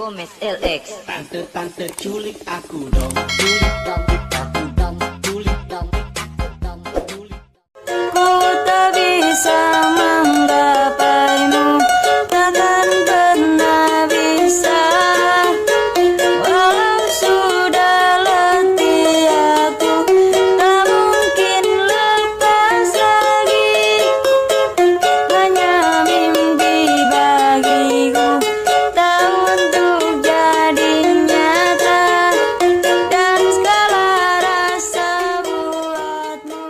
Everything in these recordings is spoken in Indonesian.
Gomez LX. Tante culik aku dong, culik dong, aku dong, culik dong, culik. Ku tak bisa menggapaimu, takkan pernah bisa. Walau sudah letih aku, tak mungkin lepas lagi. Hanya mimpi bagiku, tak untuk jadi nyata. Dan segala rasa buatmu.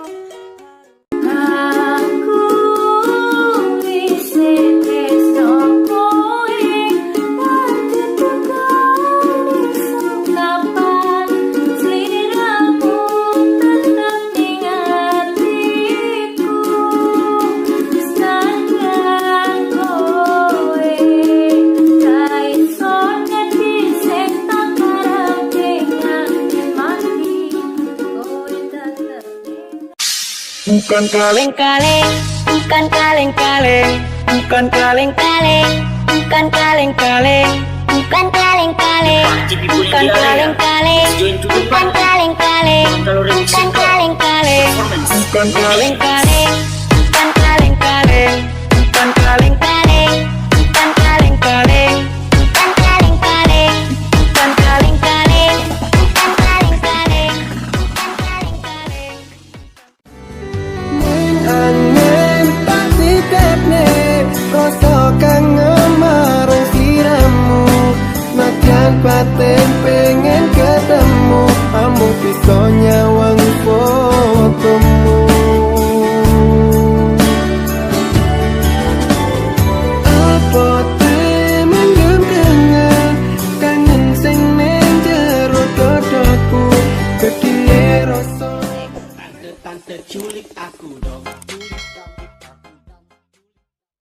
Aku isi peso kowe, nanti tekan kapan sliramu tetap ning hatiku. Sekarang kowe ra iso ngerti sing tak karepe nganti mati. Kowe tetep Bukan kaleng-kaleng, bukan kaleng-kaleng, bukan kaleng-kaleng, bukan kaleng-kaleng, bukan kaleng-kaleng, bukan kaleng-kaleng, bukan kaleng-kaleng, bukan kaleng-kaleng, bukan kaleng-kaleng, bukan kaleng-kaleng, bukan kaleng-kaleng, bukan kaleng-kaleng, bukan kaleng-kaleng, bukan kaleng-kaleng, bukan kaleng-kaleng, bukan kaleng-kaleng. Angin pasti tepne rasa kangen marang sliramu. Najan paten pengen ketemu, amung bisa nyawang fotomu. Apa temengem kangen sing ning jero dadaku. Gedine rasa tante culik aku dong.